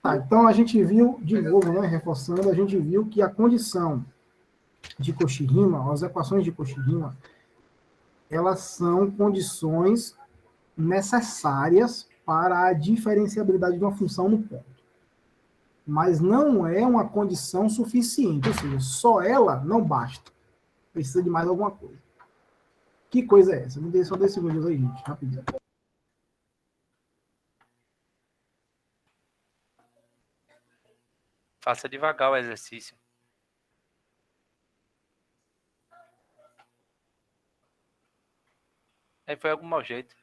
Tá, então a gente viu, de novo, né, reforçando, a gente viu que a condição de Cauchy-Riemann, as equações de Cauchy-Riemann, elas são condições necessárias para a diferenciabilidade de uma função no ponto. Mas não é uma condição suficiente, ou seja, só ela não basta. Precisa de mais alguma coisa. Que coisa é essa? Me dê só 10 segundos aí, gente, rapidinho. Faça devagar o exercício. Aí foi algum mau jeito.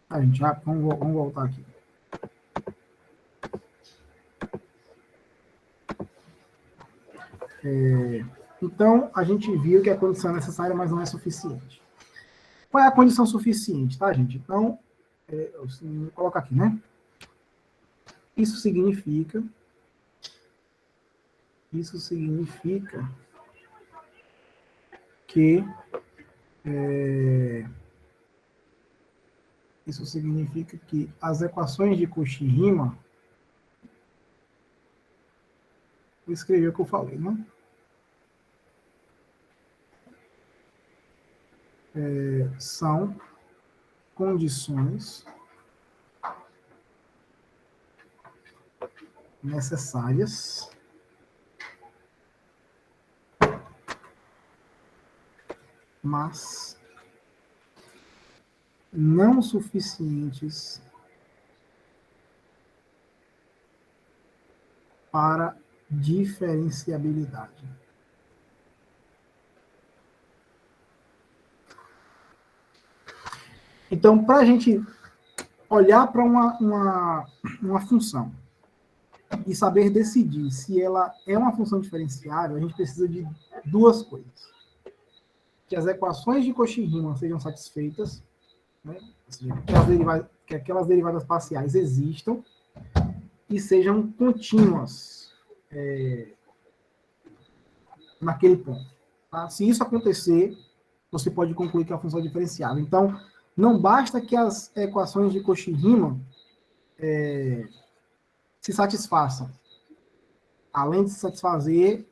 A gente já, vamos voltar aqui. Então, a gente viu que a condição é necessária, mas não é suficiente. Qual é a condição suficiente, tá, gente? Então, vou colocar aqui, né? Isso significa que as equações de Cauchy-Riemann, vou escrever o que eu falei, né? São condições necessárias mas não suficientes para diferenciabilidade. Então, para a gente olhar para uma função e saber decidir se ela é uma função diferenciável, a gente precisa de duas coisas. Que as equações de Cauchy-Riemann sejam satisfeitas, né? Ou seja, que aquelas derivadas parciais existam e sejam contínuas naquele ponto. Tá? Se isso acontecer, você pode concluir que a função é diferenciável. Então, não basta que as equações de Cauchy-Riemann se satisfaçam. Além de se satisfazer,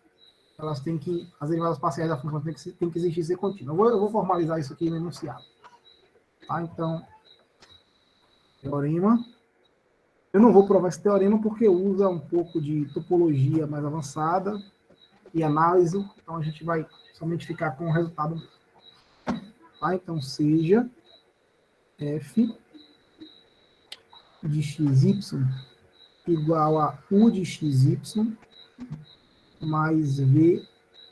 elas têm que, as derivadas parciais da função têm que existir e ser contínuas. Eu vou formalizar isso aqui no enunciado. Tá? Então, teorema. Eu não vou provar esse teorema porque usa um pouco de topologia mais avançada e análise, então a gente vai somente ficar com o resultado. Tá? Então, seja f de xy igual a u de xy mais v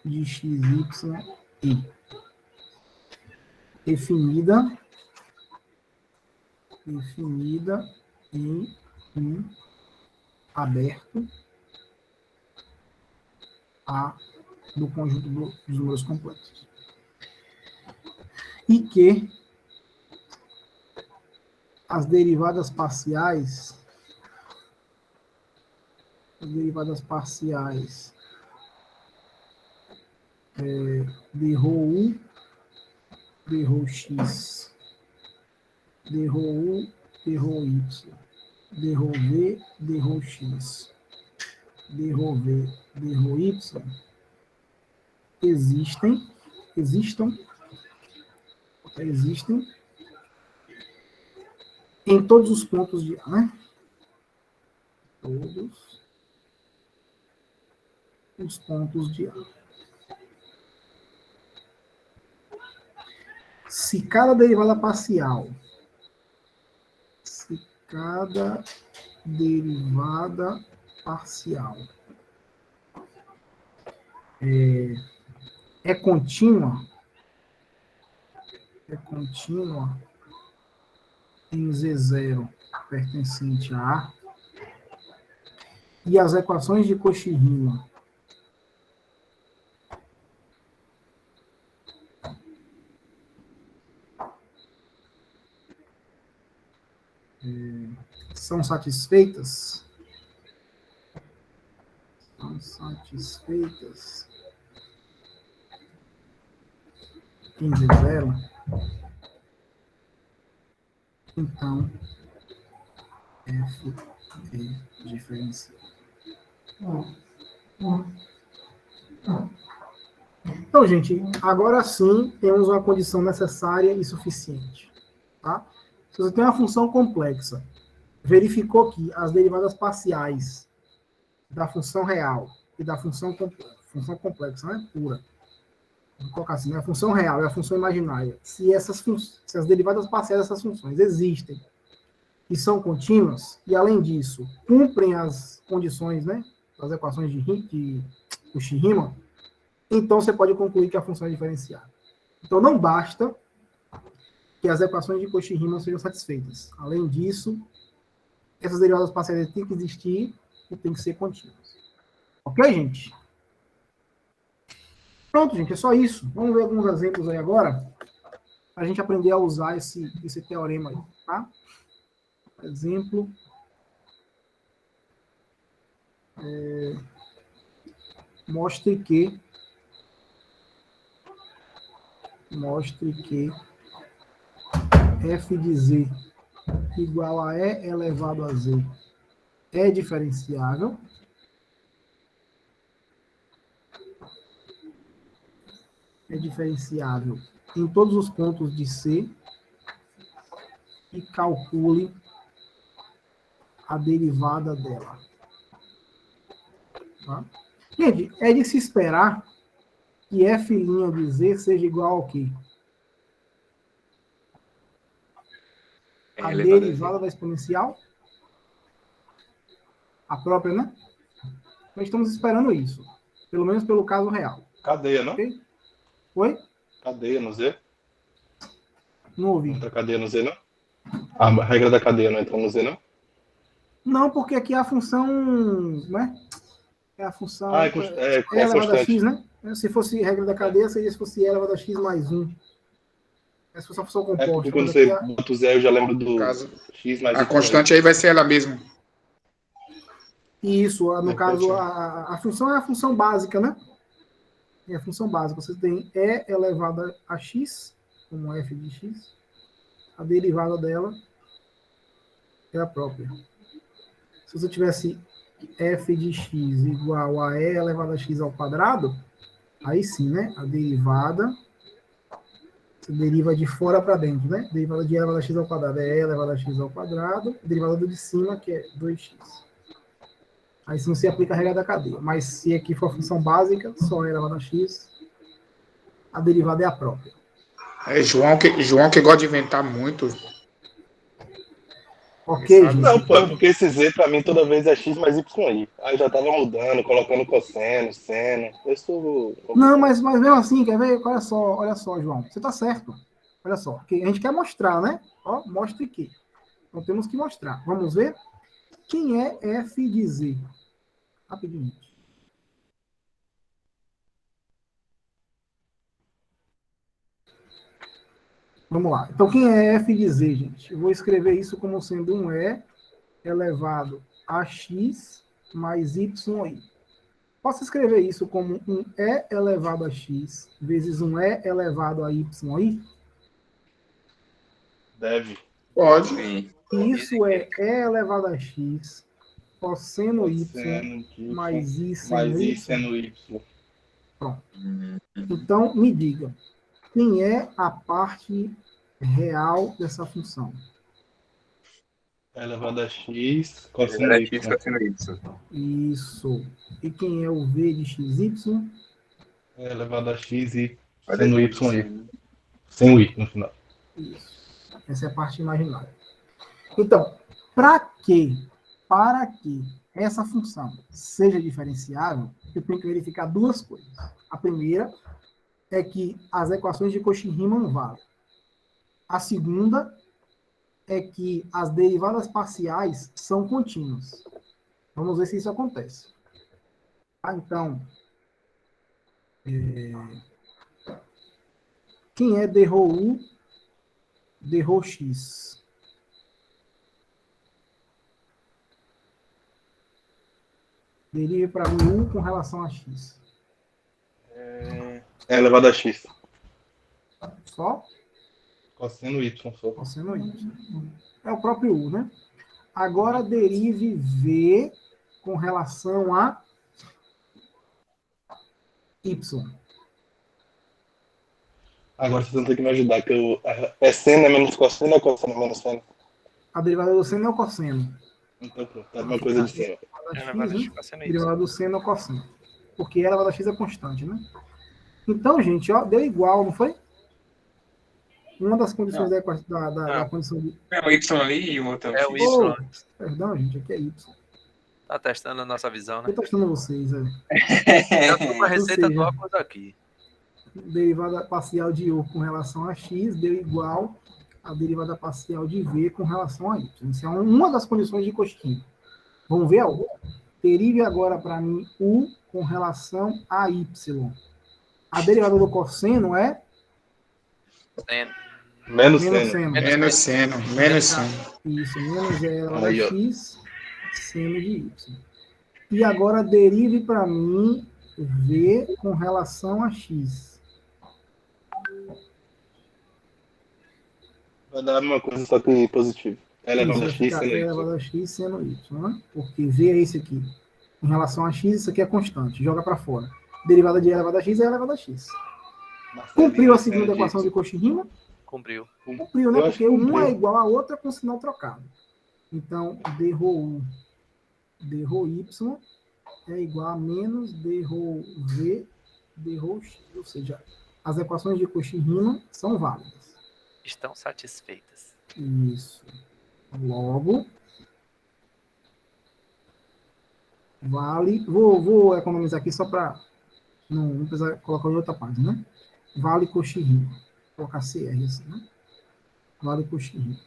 de xy e definida em um aberto A do conjunto dos números complexos. E que as derivadas parciais de ρ1, de ρx, de ρu, de ρy, de ρv, de ρx, de ρv, de ρy existem em todos os pontos de A, né? Todos os pontos de A. Se cada derivada parcial é contínua em Z0 pertencente a A, e as equações de Cauchy-Riemann são satisfeitas em Z0, Então, f é diferencial. Então, gente, agora sim temos uma condição necessária e suficiente. Tá? Se você tem uma função complexa, verificou que as derivadas parciais da função real e da função complexa, né, pura, vou colocar assim, né, a função real e a função imaginária, se as derivadas parciais dessas funções existem e são contínuas, e além disso, cumprem as condições, né, das equações de Cauchy-Riemann, então você pode concluir que a função é diferenciável. Então não basta que as equações de Cauchy-Riemann sejam satisfeitas. Além disso, essas derivadas parciais têm que existir e têm que ser contínuas. Ok, gente? Pronto, gente, é só isso. Vamos ver alguns exemplos aí agora, para a gente aprender a usar esse teorema aí, tá? Exemplo. Mostre que f de z igual a e elevado a z é diferenciável. É diferenciável em todos os pontos de C e calcule a derivada dela. Tá? Gente, é de se esperar que f' de z seja igual ao quê? A derivada da exponencial? A própria, né? Nós estamos esperando isso. Pelo menos pelo caso real. Cadeia, não? Okay? Oi? Cadeia no Z? Não ouvi. Não entra cadeia no Z, não? A regra da cadeia não entra no Z, não? Não, porque aqui é a função, né? É a função Ah, é E elevado a constante. x, né? Se fosse regra da cadeia, seria se fosse E elevado a x mais 1. Se fosse uma função É porque composta. quando Mas você aqui bota o Z, eu já lembro No do caso, X mais a Y. constante aí vai ser ela mesma. isso, no De caso, repente, a função é a função básica, né? É a função básica. Você tem E elevado a x, como f de x. A derivada dela é a própria. Se você tivesse f de x igual a E elevado a x ao quadrado, aí sim, né? A derivada se deriva de fora para dentro, né? Derivada de E elevado a x ao quadrado é E elevado a x ao quadrado. Derivada do de cima, que é 2x. Aí sim você aplica a regra da cadeia. Mas se aqui for a função básica, só E elevado a x, a derivada é a própria. É João que gosta de inventar muito. Ok, Sabe? gente? não, pô, é Então, porque esse Z pra mim toda vez é X mais YI. Aí já tava mudando, colocando cosseno, seno. Isso. não, mas mesmo assim, quer ver? Olha só, João. Você está certo. Olha só. Que a gente quer mostrar, né? Ó, mostre aqui. Então temos que mostrar. Vamos ver? Quem é f de z? Rapidinho. Vamos lá. Então, quem é f de z, gente? Eu vou escrever isso como sendo um E elevado a x mais y. Posso escrever isso como um E elevado a x vezes um E elevado a y? Deve. Pode. Sim. E isso é E elevado a x cosseno y Cosseno de Y mais I mais seno I y. seno Y. Pronto. Então, me diga, quem é a parte real dessa função? Elevado a X, cosseno Era Y. X cosseno Y. Isso. E quem é o v de xy? Elevado a X e Olha seno aí. YI. Sem o I no final. Isso. Essa é a parte imaginária. Então, para que essa função seja diferenciável, eu tenho que verificar duas coisas. A primeira é que as equações de Cauchy-Riemann valem. A segunda é que as derivadas parciais são contínuas. Vamos ver se isso acontece. Então, quem é d rho u, d rho x? Derive para mim u com relação a x. Elevado a X. Só? Cosseno Y, só. Cosseno Y. É o próprio U, né? Agora derive V com relação a Y. Agora vocês vão ter que me ajudar, que é seno é menos cosseno ou cosseno é menos seno? A derivada do seno é o cosseno. Então pronto, tá uma coisa de cima. Derivada x, né? Derivada do seno é o cosseno. Porque a elevada a x é constante, né? Então, gente, ó, deu igual, não foi? Uma das condições da condição de... É o Y ali e o outro. É o Oh, Y. perdão, gente, aqui é Y. Tá testando a nossa visão, né? Eu tô testando vocês, Já tô com a receita do óculos aqui. Derivada parcial de U com relação a x deu igual a derivada parcial de V com relação a Y. Isso é uma das condições de Cauchy. Vamos ver a outra? Derive agora para mim U com relação a Y. A derivada do cosseno é Seno. Menos menos seno. seno. Menos seno, menos seno. Isso, menos E elevado a Aí, ó. x, seno de Y. E agora derive para mim V com relação a x. Vai dar uma coisa só que positivo. Elevado Isso, a vai x, ficar seno E Y. elevado a x seno Y, né? Porque V é esse aqui. Em relação a x, isso aqui é constante. Joga para fora. Derivada de E elevado a x é elevado a x. Cumpriu a segunda equação de Cauchy-Riemann? Cumpriu. Cumpriu, né? Eu acho Porque que uma cumpriu. é igual a outra com sinal trocado. Então, d ρ U, d ρ Y é igual a menos d ρ V, d ρ X. Ou seja, as equações de Cauchy-Riemann são válidas. Estão satisfeitas. Isso. Logo, vale... Vou economizar aqui só para não precisar colocar em outra página, né? Vale Cauchy-Riemann. Vou colocar CR assim, né? Vale Cauchy-Riemann.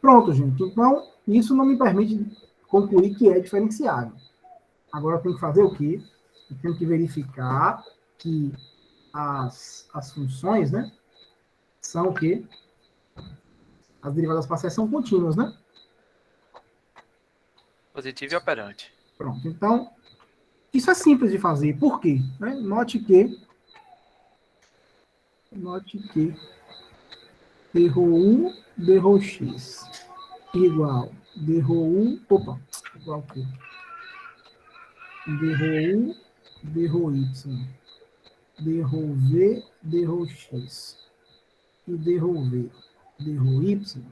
Pronto, gente. Então, isso não me permite concluir que é diferenciável. Agora eu tenho que fazer o quê? Eu tenho que verificar que as funções, né? São o quê? As derivadas parciais são contínuas, né? Positivo e operante. Pronto. Então, isso é simples de fazer. Por quê? Né? Note que d ρ U, d ρ X igual d ρ U, igual que d ρ U, d ρ Y, d ρ V, d ρ X e d ρ V, d ρ Y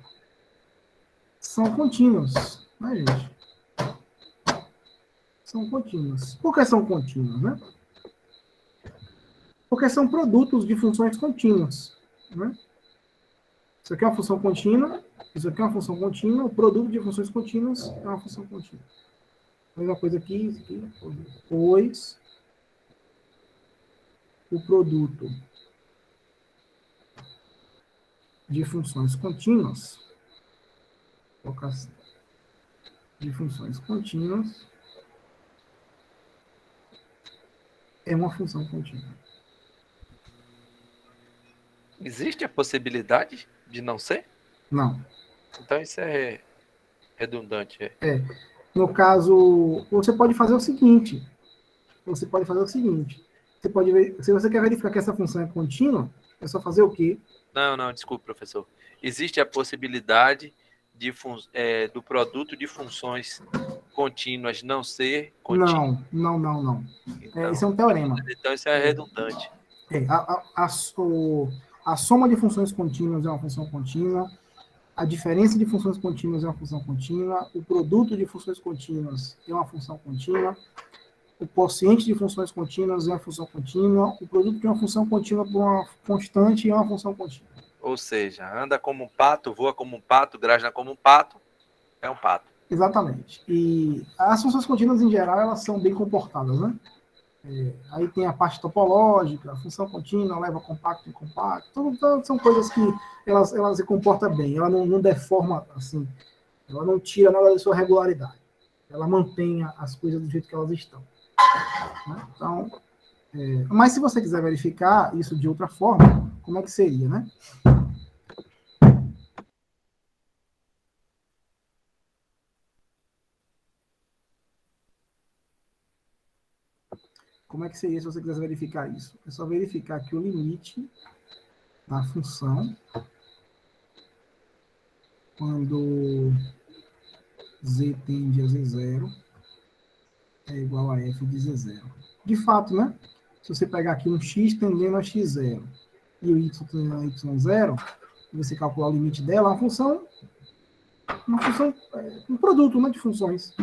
são contínuos, né, gente? São contínuos. Por que são contínuos, né? Porque são produtos de funções contínuas, né? Isso aqui é uma função contínua, isso aqui é uma função contínua, o produto de funções contínuas é uma função contínua. A mesma coisa aqui, isso aqui, pois o produto de funções contínuas, de funções contínuas, é uma função contínua. Existe a possibilidade de não ser? Não. Então isso é redundante. No caso, você pode fazer o seguinte. Você pode se você quer verificar que essa função é contínua, é só fazer o quê? Não, desculpe, professor. Existe a possibilidade do produto de funções contínuas não ser contínuo. Não. Então, Isso é um teorema. então isso é redundante. A soma de funções contínuas é uma função contínua, a diferença de funções contínuas é uma função contínua, o produto de funções contínuas é uma função contínua, o quociente de funções contínuas é uma função contínua, o produto de uma função contínua por uma constante é uma função contínua. Ou seja, anda como um pato, voa como um pato, grasna como um pato, é um pato. Exatamente. E as funções contínuas, em geral, elas são bem comportadas, né? Aí tem a parte topológica, a função contínua leva compacto em compacto, então, são coisas que elas se comportam bem, ela não deforma, assim, ela não tira nada da sua regularidade, ela mantém as coisas do jeito que elas estão. Né? Então, mas se você quiser verificar isso de outra forma, como é que seria, né? Como é que seria se você quisesse verificar isso? É só verificar que o limite da função quando z tende a z0 é igual a f de z0. De fato, né? Se você pegar aqui um x tendendo a x0 e o y tendendo a y0, e você calcular o limite dela, um produto, né, de funções.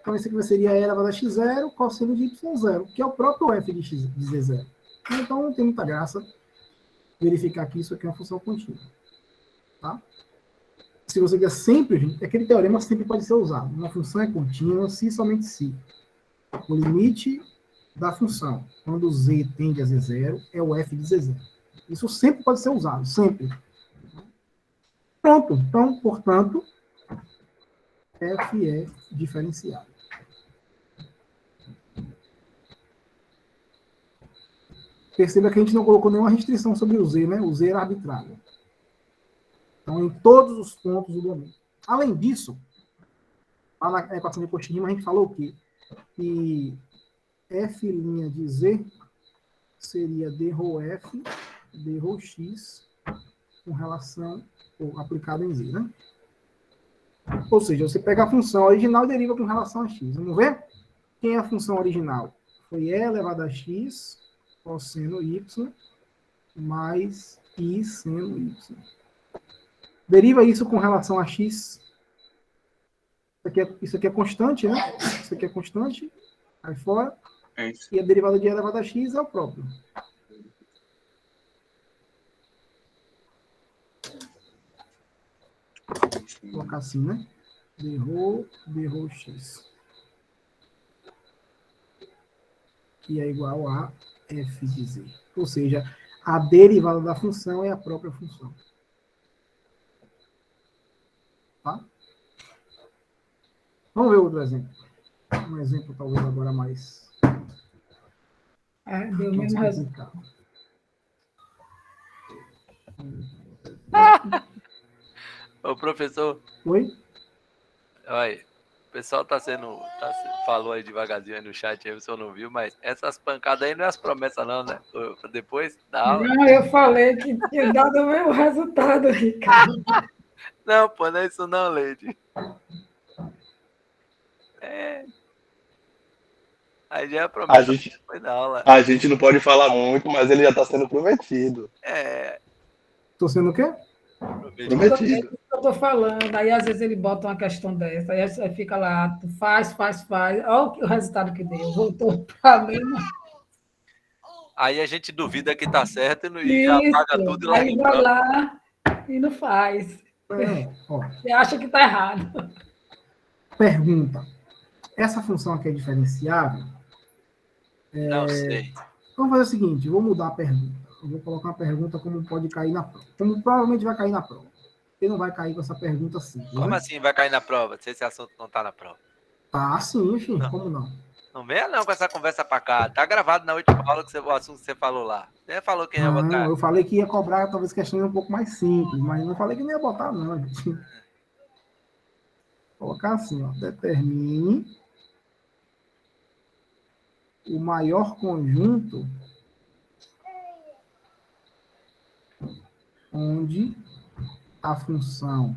Então, esse aqui seria e elevado a x0, cosseno de y0, que é o próprio f de z0. Então, não tem muita graça verificar que isso aqui é uma função contínua. Tá? Se você quer sempre, aquele teorema sempre pode ser usado. Uma função é contínua se somente se o limite da função, quando z tende a z0, é o f de z0. Isso sempre pode ser usado, sempre. Pronto. Então, portanto, f é diferenciável. Perceba que a gente não colocou nenhuma restrição sobre o z, né? O z era arbitrário. Então, em todos os pontos do domínio. Além disso, lá na equação de Cauchy-Riemann, a gente falou o quê? Que f' de z seria d rho f, d rho x, com relação, ou aplicado em z, né? Ou seja, você pega a função original e deriva com relação a x. Vamos ver? Quem é a função original? Foi e elevado a x, cosseno y, mais i seno y. Deriva isso com relação a x. Isso aqui é constante, né? Isso aqui é constante. Aí fora. É isso. E a derivada de e elevado a x é o próprio. Vou colocar assim, né? d rho x. Que é igual a f de z. Ou seja, a derivada da função é a própria função. Tá? Vamos ver outro exemplo. Um exemplo, talvez, agora mais... Deu o mesmo resultado. Ô, professor, Oi? olha, o pessoal falou aí devagarzinho aí no chat, aí o senhor não viu, mas essas pancadas aí não é as promessas não, né? Depois da aula. Não, eu falei que tinha dado o mesmo resultado, Ricardo. Não, pô, não é isso não, Leide. Aí já é a promessa depois da aula. A gente não pode falar muito, mas ele já está sendo prometido. Estou sendo o quê? Prometido. Eu estou falando, aí às vezes ele bota uma questão dessa, aí fica lá, tu faz, olha o resultado que deu, voltou para mim. Aí a gente duvida que tá certo e já apaga tudo e lá aí vai lá e não faz. Você acha que tá errado. Pergunta. Essa função aqui é diferenciável? Não sei. Vamos fazer o seguinte, vou mudar a pergunta. Eu vou colocar uma pergunta como pode cair na prova. Como provavelmente vai cair na prova. Ele não vai cair com essa pergunta simples. Como né? assim vai cair na prova, se esse assunto não tá na prova? Tá, sim, enfim, Não. como não? Não venha não com essa conversa pra cá. Tá gravado na última aula o assunto que você falou lá. Você falou que ia Não, botar. eu falei que ia cobrar talvez questões um pouco mais simples, mas não falei que não ia botar, não, gente. Vou colocar assim, ó. Determine o maior conjunto onde a função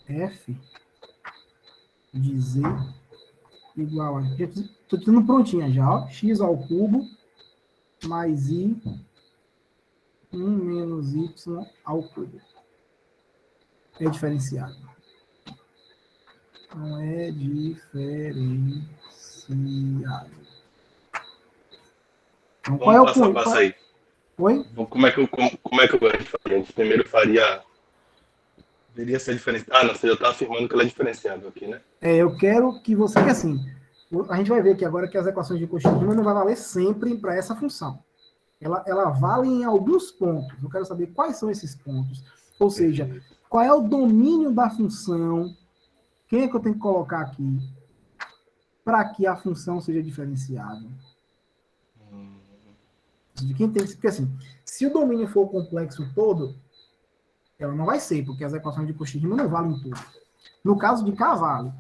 f de z igual a... Estou tendo prontinha já, ó. X ao cubo mais i 1 menos y ao cubo. É diferenciado. Não é diferenciado. Então, qual é o Vamos passo a ponto? passo aí. Oi? Como é que a gente faria? A gente primeiro faria... Deveria ser diferenciado. Ah, não, você já está afirmando que ela é diferenciável aqui, né? Eu quero que você... Assim, a gente vai ver aqui agora que as equações de Cauchy-Riemann não vai valer sempre para essa função. Ela vale em alguns pontos. Eu quero saber quais são esses pontos. Ou seja, qual é o domínio da função? Quem é que eu tenho que colocar aqui para que a função seja diferenciável? De quem tem, porque assim, se o domínio for o complexo todo, ela não vai ser, porque as equações de Cauchy-Riemann não valem tudo. No caso de K, vale.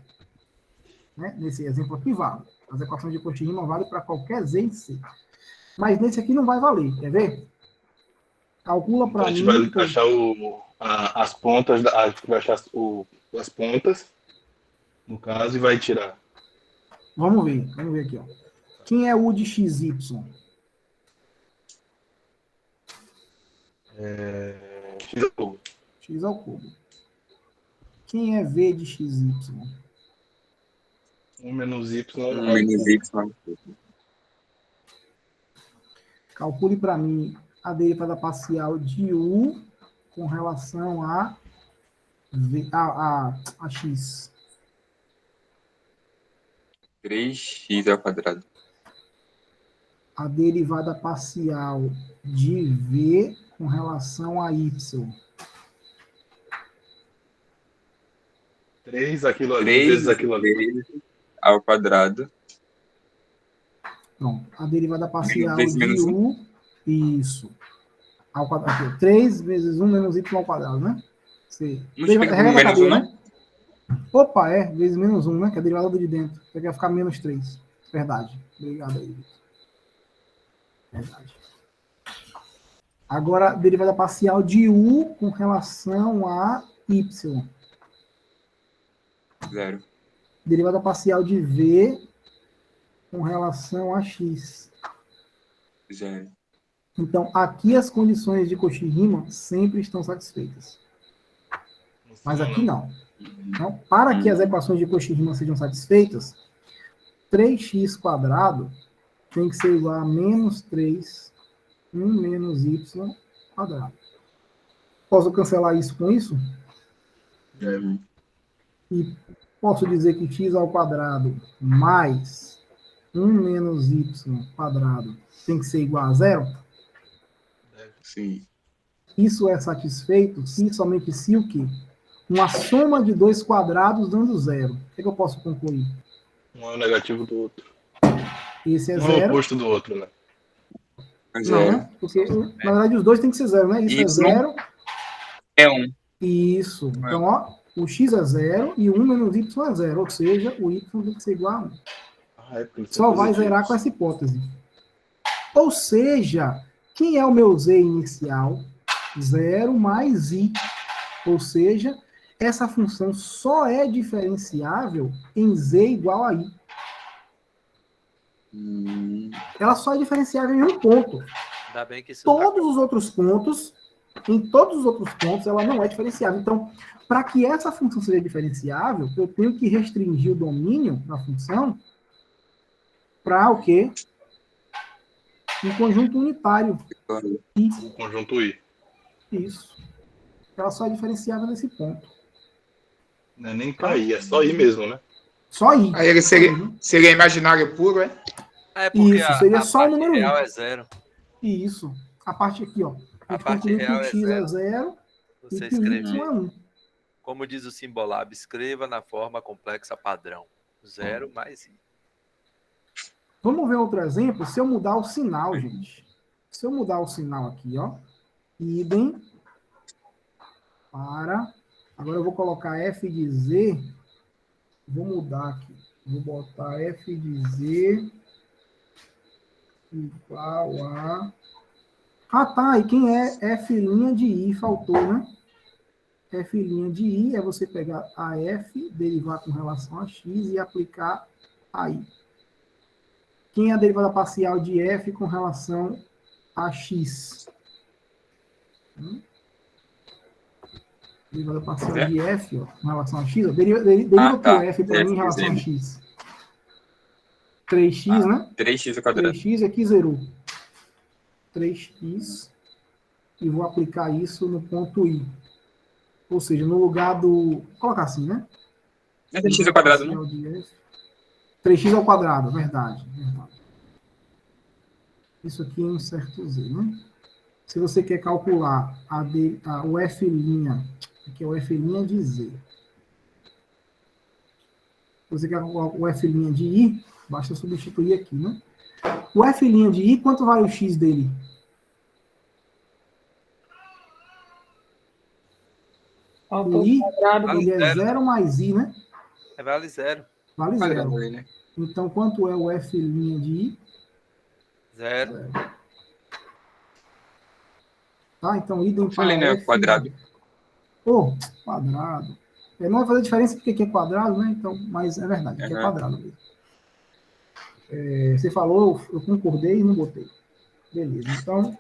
Né? Nesse exemplo aqui, vale. As equações de Cauchy-Riemann valem para qualquer Z e C. Mas nesse aqui não vai valer, quer ver? Calcula Então para a gente mim. vai achar as pontas, a gente vai achar as pontas, no caso, e vai tirar. Vamos ver aqui, ó. Quem é U de XY? X ao cubo. X ao cubo. Quem é V de XY? 1 menos Y ao menos cubo. Y. Calcule para mim a derivada parcial de U com relação a X. 3x ao quadrado. A derivada parcial de V com relação a Y. 3 aquilo ali 3 vezes aquilo ali. vezes ao quadrado. Pronto. A derivada parcial Vezes de menos U. Isso. Ao quadrado. Aqui, 3 vezes 1 menos Y ao quadrado, né? Multiplica por Regra da menos 1, cadeia, não? né? Opa, vezes menos 1, né? Que é a derivada do de dentro. Então vai ficar menos 3. Verdade. Obrigado aí. Verdade. Agora, derivada parcial de U com relação a Y. 0. Derivada parcial de V com relação a X. 0. Então, aqui as condições de Cauchy-Riemann sempre estão satisfeitas. Mas aqui não. Então, para que as equações de Cauchy-Riemann sejam satisfeitas, 3x² tem que ser igual a menos 3, 1 menos y². Posso cancelar isso com isso? E posso dizer que x² mais 1 menos y² tem que ser igual a 0? Sim. Isso é satisfeito se somente se o quê? Uma soma de dois quadrados dando 0. O que eu posso concluir? Um é o negativo do outro. Esse é Um é o 0. oposto do outro, né? Não, 0. né? Porque, na verdade, os dois têm que ser 0, né? Isso é Y 0. é 1. Isso. Então, ó, o x é 0 e o 1 menos y é 0. Ou seja, o y tem que ser igual a 1. Porque eles Só são vai positivos. zerar com essa hipótese. Ou seja, quem é o meu z inicial? 0 mais i. Ou seja, essa função só é diferenciável em z igual a i. Ela só é diferenciável em um ponto. Ainda bem que isso Todos os outros pontos, em todos os outros pontos, ela não é diferenciável. Então, para que essa função seja diferenciável, eu tenho que restringir o domínio da função para o quê? Um conjunto unitário. O conjunto I. Isso. Ela só é diferenciável nesse ponto. Não é nem para I, é só I mesmo, né? Só i. Aí ele seria imaginário puro, é? É porque Isso, seria a só o parte número real 1. é 0. Isso. A parte aqui, ó. A gente parte concluiu que real o é x é 0. 0 e Você que o y escrever, é 1. como diz o Simbolab, escreva na forma complexa padrão. 0 mais i. Vamos ver outro exemplo. Se eu mudar o sinal, gente. Se eu mudar o sinal aqui, ó. Idem para... Agora eu vou colocar f de z. Vou mudar aqui. Vou botar f de z igual a... Ah, tá. E quem é f' de i? Faltou, né? F' de i é você pegar a f, derivar com relação a x e aplicar a i. Quem é a derivada parcial de f com relação a x? Derivada parcial de f, ó, com relação a x. Ó. Deriva tá. o f para mim em relação a x. 3x, né? 3x ao quadrado. 3x aqui zerou. 3x. E vou aplicar isso no ponto i. Ou seja, no lugar do... Vou colocar assim, né? É 3x ao quadrado, não? 3x ao quadrado, verdade. Isso aqui é um certo z, né? Se você quer calcular o f', que é o f' de z. Se você quer calcular o f' de i, basta substituir aqui, né? O f' de i, quanto vale o x dele? O i, ele é 0 mais i, né? Vale 0. Vale 0. Né? Então, quanto é o f' de i? Zero. Tá? Então, idem para Falei, né? F. Quadrado. Pô, quadrado. Não vai fazer diferença porque aqui é quadrado, né? Então, mas é verdade, aqui é Uhum. quadrado mesmo. Você falou, eu concordei e não botei. Beleza, então,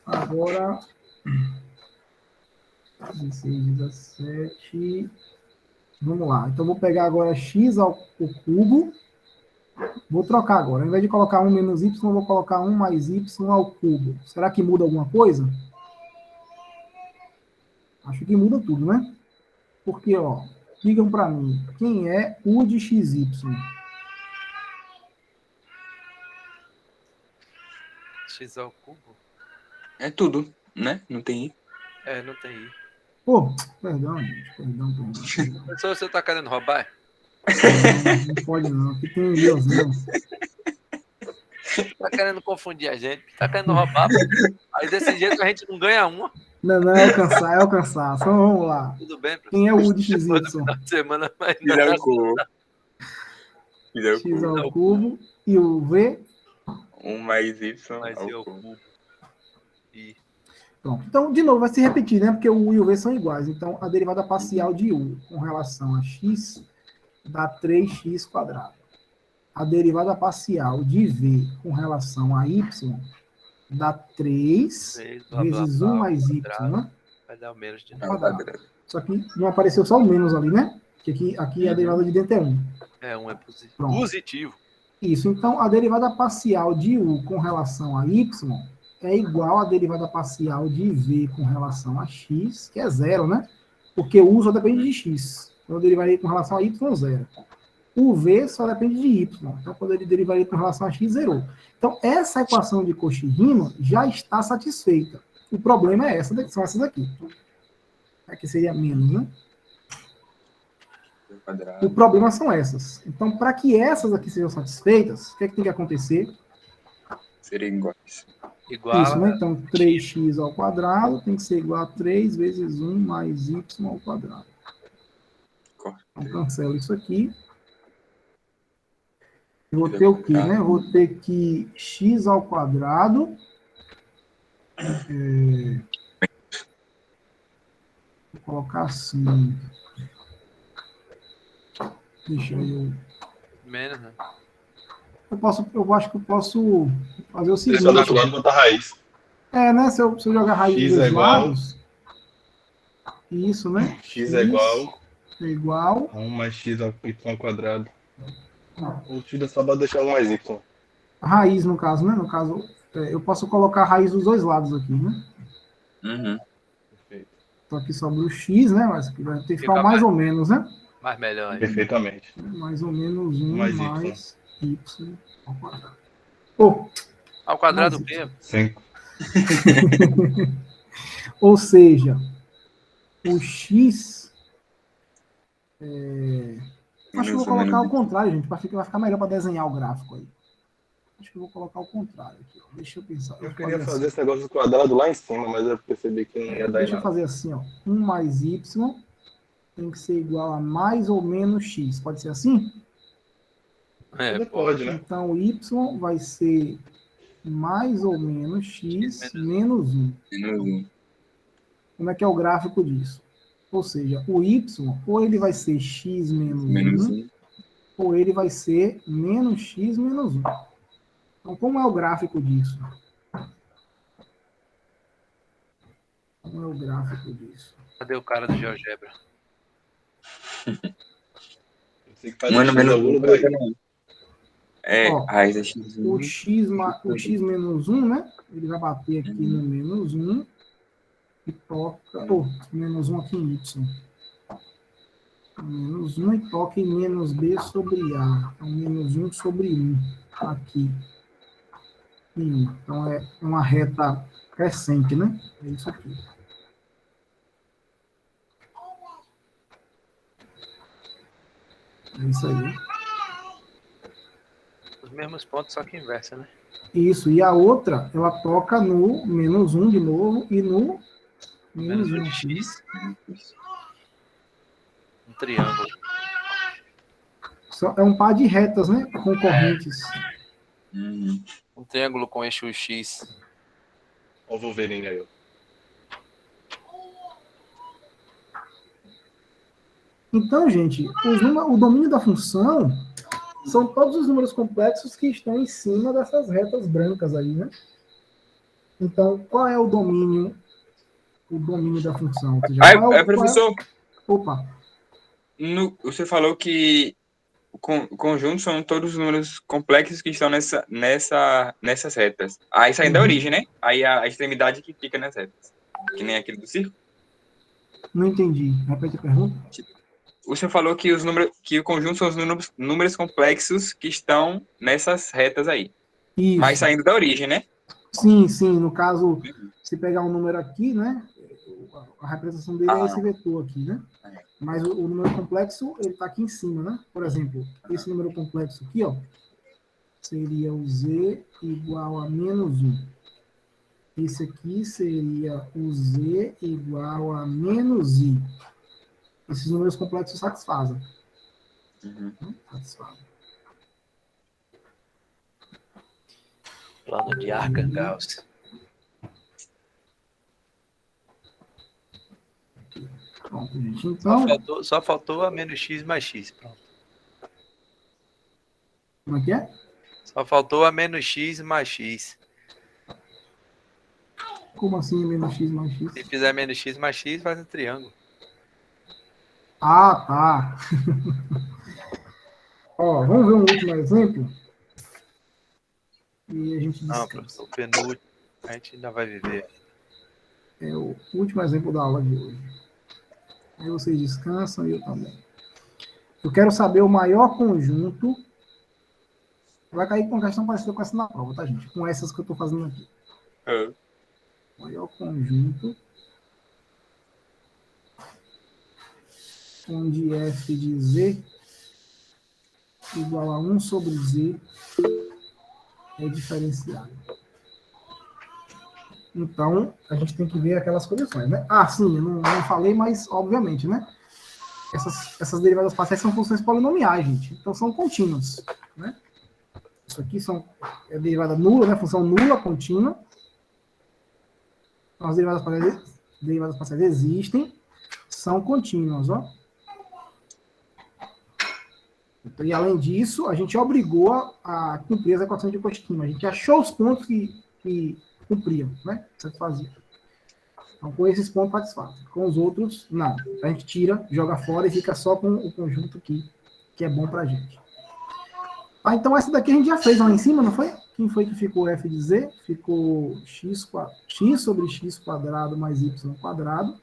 agora 16, 17. Vamos lá. Então, vou pegar agora x ao cubo. Vou trocar agora. Ao invés de colocar 1 menos y, eu vou colocar 1 mais y ao cubo. Será que muda alguma coisa? Acho que muda tudo, né? Porque, ó, digam para mim, quem é u de xy? X ao cubo? É tudo, né? Não tem I. É, não tem I. Pô, perdão, gente. Perdão. Professor, você tá querendo roubar? Não pode não. Aqui tem um Iozinho. Tá querendo confundir a gente? Tá querendo roubar? Pô. Aí desse jeito a gente não ganha uma. Não, é alcançar. Então vamos lá. Tudo bem, professor? Quem é o u de xy? Depois do final de semana, mas X ao cubo. X ao X cubo. ao cubo. E o v? 1 mais Y Mas ao eu cubo. cubo. I. Pronto. Então, de novo, vai se repetir, né? Porque o u e o v são iguais. Então, a derivada parcial de u com relação a x dá 3x quadrado. A derivada parcial de v com relação a y dá 3 Três, blá, vezes blá, 1 blá, mais y, quadrado. né? Vai dar o menos de Ao novo. quadrado. Só que não apareceu só o menos ali, né? Porque aqui a derivada de dentro é 1. É, um é positivo. Pronto. Positivo. Isso, então a derivada parcial de u com relação a y é igual à derivada parcial de v com relação a x, que é zero, né? Porque o u só depende de x. Então eu derivaria com relação a y, zero. O v só depende de y. Então quando ele derivaria com relação a x, zerou. Então essa equação de Cauchy-Riemann já está satisfeita. O problema é são essas aqui. Aqui seria menos, né? Ao O quadrado. problema são essas. Então, para que essas aqui sejam satisfeitas, o que é que tem que acontecer? Seria iguais. Igual. Isso, né? Então, 3x ao quadrado tem que ser igual a 3 vezes 1 mais y ao quadrado. Corta. Então, cancelo isso aqui. Eu vou ter o quê, né? Eu vou ter que x ao quadrado. Vou colocar assim. Deixa eu... Menos, né? Eu acho que eu posso fazer o seguinte. Só do outro lado botar raiz. Né? Se eu jogar raiz X dos é dois igual. lados. Isso, né? X é igual é igual. a 1 mais x ao y quadrado. O x é só para deixar 1 mais y. A raiz, no caso, né? No caso, eu posso colocar a raiz dos dois lados aqui, né? Uhum. Perfeito. Então aqui sobra o x, né? Mas aqui vai ter que ficar Fica mais ou menos, né? Mais melhor aí. Perfeitamente. Mais ou menos 1 Mais mais y ao quadrado. Pô, Ao quadrado Mas- mesmo. 5. ou seja, o x... Acho que eu vou colocar ao contrário, gente, para vai ficar melhor para desenhar o gráfico aí. Acho que eu vou colocar ao contrário aqui. Ó. Deixa eu pensar. Eu queria fazer esse negócio do quadrado lá em cima, mas eu percebi que não ia dar em Deixa eu nada. fazer assim, ó. 1 mais y tem que ser igual a mais ou menos x. Pode ser assim? É, pô. Pode, né? Então, y vai ser mais ou menos x menos 1. Menos 1. Como é que é o gráfico disso? Ou seja, o y, ou ele vai ser x menos Menos 1, 1. ou ele vai ser menos x menos 1. Então, como é o gráfico disso? Como é o gráfico disso? Cadê o cara do GeoGebra? Eu sei que faz Mano, x em menos algum 1. lugar aí. É, Ó, raiz é x1. O x menos 1, né? Ele vai bater aqui no menos 1 e toca... menos 1 aqui em y. Menos 1 e toca em menos b sobre a. Então, menos 1 sobre 1 aqui. Em 1. Então, é uma reta crescente, né? É isso aqui. É isso aí. Os mesmos pontos, só que inversa, né? Isso. E a outra, ela toca no menos 1 de novo e no Menos menos 1 1 de aqui. x. Um triângulo. É um par de retas, né? Concorrentes. Uhum. Um triângulo com eixo X. Olha o Wolverine aí, ó. Então, gente, o domínio da função são todos os números complexos que estão em cima dessas retas brancas aí, né? Então, qual é o domínio da função? Ou seja, Professor, Opa, você falou que o conjunto são todos os números complexos que estão nessas retas. Aí saindo da origem, né? Aí a extremidade que fica nas retas. Que nem aquele do círculo. não entendi. Repete a pergunta. Você falou que que o conjunto são os números complexos que estão nessas retas aí. Isso. Mas saindo da origem, né? Sim. No caso, se pegar um número aqui, né? A representação dele é esse vetor aqui, né? Mas o número complexo, ele está aqui em cima, né? Por exemplo, esse número complexo aqui, ó, seria o z igual a menos 1. Esse aqui seria o z igual a menos i. Esses números complexos satisfazem. Satisfazem. Plano de Arcangauss. Pronto, gente. Então, Só faltou a menos x mais x. Pronto. como é que é? Só faltou a menos x mais x. Como assim menos x mais x? Se fizer menos x mais x, faz um triângulo. Ah, tá. Ó, vamos ver um último exemplo. E a gente Não, descansa. professor, o penúltimo. A gente ainda vai viver. É o último exemplo da aula de hoje. Aí vocês descansam e eu também. Eu quero saber o maior conjunto. Vai cair com uma questão parecida com essa na prova, tá, gente? Com essas que eu estou fazendo aqui. Maior conjunto onde f de z igual a 1 sobre z é diferenciado. Então, a gente tem que ver aquelas condições, né? Ah, sim, eu não falei, mas obviamente, né? Essas derivadas parciais são funções polinomiais, gente. Então, são contínuas, né? Isso aqui é derivada nula, né? Função nula, contínua. Então, as derivadas parciais existem, são contínuas, ó. E, além disso, a gente obrigou a cumprir as equações de Cauchy-Riemann. A gente achou os pontos que cumpriam, né? Satisfaziam. Então, com esses pontos, satisfaz. Com os outros, não. A gente tira, joga fora e fica só com o conjunto que é bom pra gente. Ah, então, essa daqui a gente já fez lá em cima, não foi? Quem foi que ficou f de z? Ficou x sobre x quadrado mais y quadrado.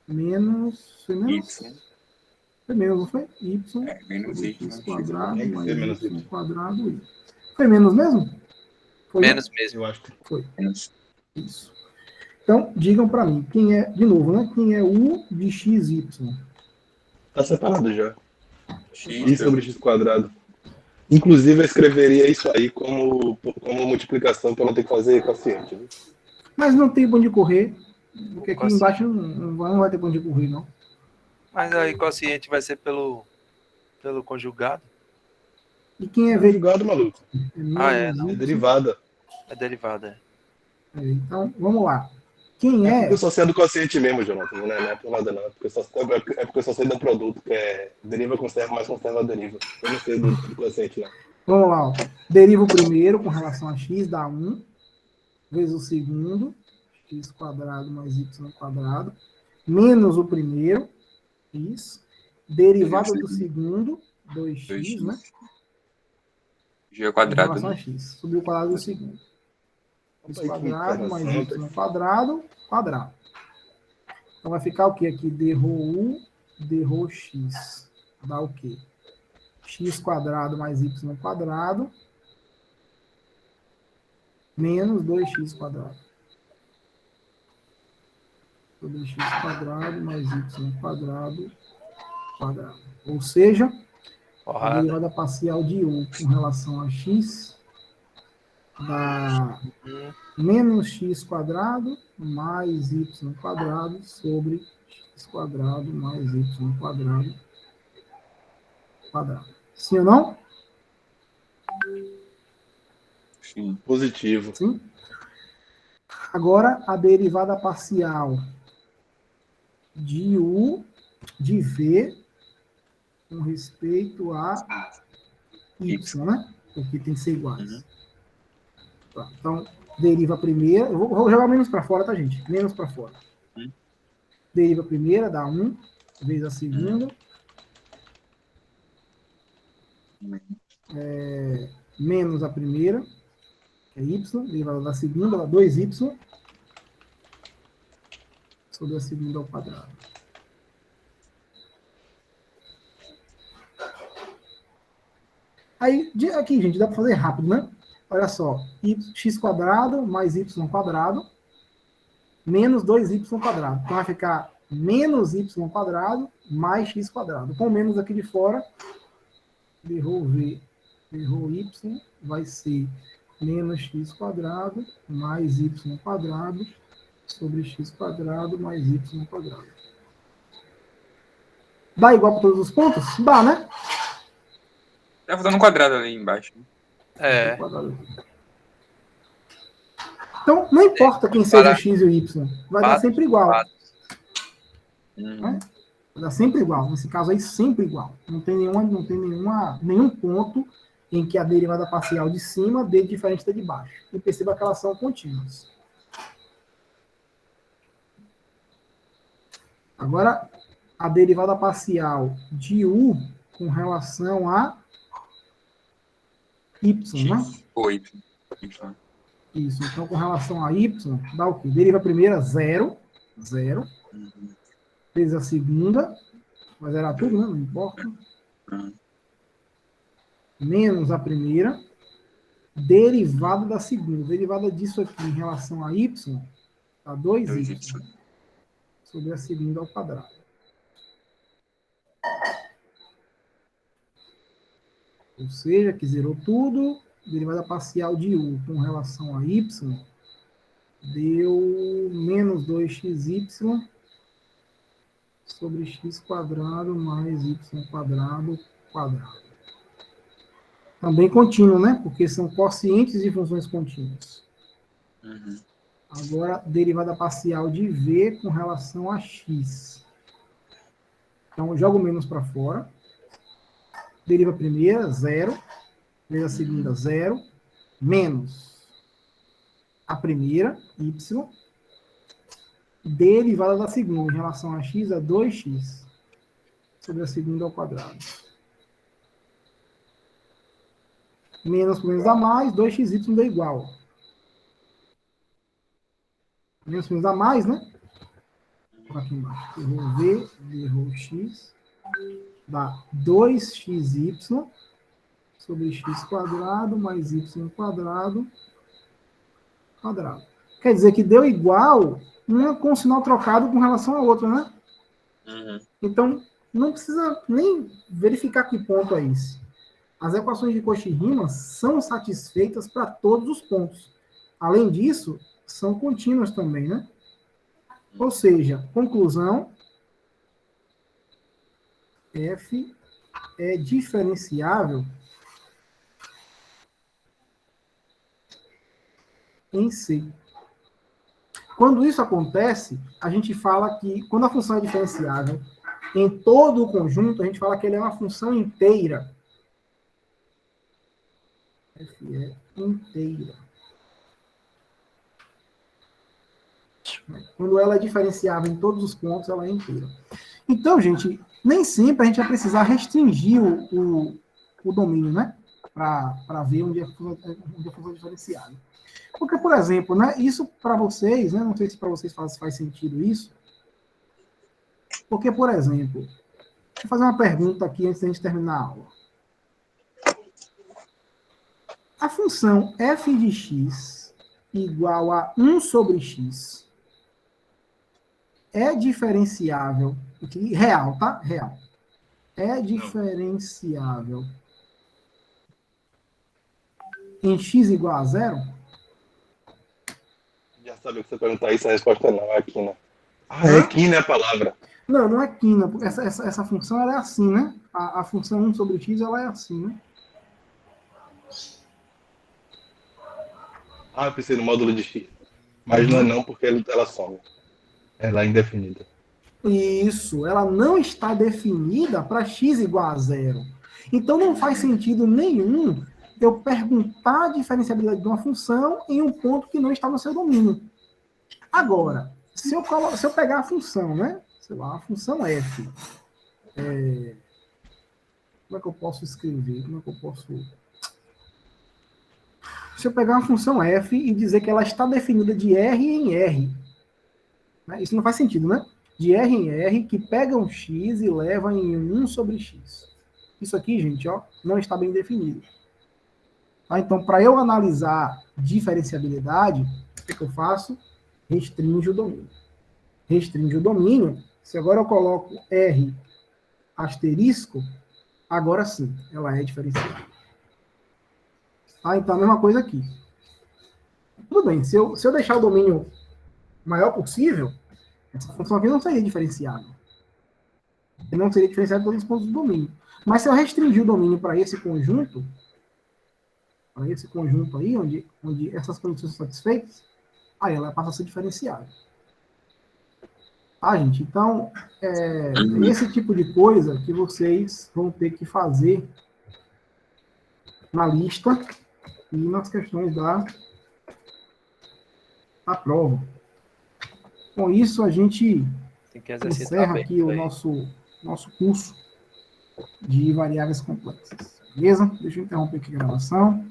Menos... Foi menos? Foi menos, não foi? Y menos sobre y, x né? quadrado Tem que mais ser menos y y. quadrado. Y. Foi menos mesmo? Foi Menos mesmo. Eu acho que Foi. Menos. Isso. Então, digam para mim, quem é, de novo, né? Quem é u de xy? tá separado já. X I sobre x quadrado. Inclusive, eu escreveria isso aí como multiplicação para não ter que fazer quociente. Né? Mas não tem pra onde correr, porque aqui Quociente. embaixo não vai ter pra onde correr, não. Mas aí quociente vai ser pelo conjugado. E quem é É v? jogado, maluco. Menos É y. derivada. É derivada. Então, vamos lá. Quem É é? porque eu só sei do quociente mesmo, Jonathan. Não é por nada, não. É porque eu só sei do produto, que é deriva, conserva, mais conserva, deriva. Eu não sei do quociente, não. Vamos lá. Ó. Deriva o primeiro com relação a x, dá 1. Vezes o segundo, x quadrado mais y quadrado. Menos o primeiro, x. Derivada do segundo, 2x, né? G ao Em quadrado, relação a né? x. Subiu o quadrado do segundo. X Opa, aí, que quadrado mais informação. y quadrado, quadrado. Então vai ficar o quê aqui? D rho u, D rho x. Dá o quê? X quadrado mais y quadrado menos 2x quadrado. 2x quadrado mais y quadrado quadrado. Ou seja, a Porrada. derivada parcial de u com relação a x dá menos x quadrado mais y quadrado sobre x quadrado mais y quadrado quadrado. Sim ou não? Sim. Positivo. Sim? Agora, a derivada parcial de U de V com respeito a Y, né? Porque tem que ser iguais. Uhum. Tá, então, deriva a primeira. Eu vou jogar menos para fora, tá, gente? Menos para fora. Uhum. Deriva a primeira, dá 1, vezes a segunda. Menos a primeira, que é Y. Derivada da segunda, dá 2Y. Sobre a segunda ao quadrado. Aí, aqui, gente, dá para fazer rápido, né? Olha só, x quadrado mais y quadrado menos 2y quadrado. Então vai ficar menos y quadrado mais x quadrado. Com menos aqui de fora, errou v, errou y, vai ser menos x quadrado mais y quadrado sobre x quadrado mais y quadrado. Dá igual para todos os pontos? Dá, né? Tá faltando um quadrado ali embaixo. É. Então, não importa quem seja o x e o y, vai dar sempre igual. Né? Vai dar sempre igual. Nesse caso aí, sempre igual. Não tem nenhum ponto em que a derivada parcial de cima dê diferente da de baixo. E perceba que elas são contínuas. Agora, a derivada parcial de u com relação a y, né? Ou Y. Isso. Então, com relação a y, dá o quê? Deriva a primeira, 0. 0. Vezes a segunda. Vai zerar tudo, né? Não importa. Menos a primeira. Derivada da segunda. Derivada disso aqui em relação a y, dá 2y. Sobre a segunda ao quadrado. Ou seja, que zerou tudo. Derivada parcial de u com relação a y deu menos 2xy sobre x quadrado mais y quadrado quadrado. Também contínuo, né? Porque são quocientes de funções contínuas. Agora, derivada parcial de v com relação a x. Então, eu jogo menos para fora. Deriva a primeira, 0. Vezes a segunda, 0. Menos a primeira, y. Derivada da segunda em relação a x é 2x. Sobre a segunda ao quadrado. Menos com menos dá mais, 2xy dá igual. Menos com menos dá mais, né? Aqui embaixo. Errou v, errou x. Dá 2xy sobre x quadrado mais y quadrado quadrado. Quer dizer que deu igual uma com sinal trocado com relação à outra, né? Então, não precisa nem verificar que ponto é esse. As equações de Cauchy-Riemann são satisfeitas para todos os pontos. Além disso, são contínuas também, né? Ou seja, conclusão, f é diferenciável em C. Quando isso acontece, a gente fala que, quando a função é diferenciável em todo o conjunto, a gente fala que ele é uma função inteira. F é inteira. Quando ela é diferenciável em todos os pontos, ela é inteira. Então, gente, nem sempre a gente vai precisar restringir o domínio, né? Para ver onde a função é diferenciável. Porque, por exemplo, né, isso para vocês, né, não sei se para vocês faz sentido isso, porque, por exemplo, deixa eu fazer uma pergunta aqui antes de a gente terminar a aula. A função f de x igual a 1 sobre x é diferenciável, aqui, real, tá? Real. É diferenciável em x igual a 0? Já sabia que você perguntar isso, a resposta não, é quina. É quina a palavra. Não, não é quina, porque essa função ela é assim, né? A função 1 sobre x ela é assim, né? Ah, eu pensei no módulo de X. Mas não é não, porque ela some. Ela é indefinida. Isso, ela não está definida para x igual a zero. Então não faz sentido nenhum eu perguntar a diferenciabilidade de uma função em um ponto que não está no seu domínio. Agora, se eu pegar a função, né? Sei lá, a função f. Como é que eu posso escrever? Como é que eu posso... Se eu pegar uma função f e dizer que ela está definida de R em R, né? Isso não faz sentido, né? De R em R, que pega um x e leva em 1 sobre x. Isso aqui, gente, ó, não está bem definido. Tá? Então, para eu analisar diferenciabilidade, o que eu faço? Restringe o domínio. Restringe o domínio. Se agora eu coloco R asterisco, agora sim, ela é diferenciável. Tá? Então, a mesma coisa aqui. Tudo bem, se eu deixar o domínio maior possível, essa função aqui não seria diferenciável. Não seria diferenciável pelos pontos do domínio. Mas se eu restringir o domínio para esse conjunto aí, onde essas condições são satisfeitas, aí ela passa a ser diferenciável. Tá, gente? Então, esse tipo de coisa que vocês vão ter que fazer na lista e nas questões da prova. Com isso, a gente Tem que exercitar encerra bem aqui isso o aí. nosso curso de variáveis complexas. Beleza? Deixa eu interromper aqui a gravação.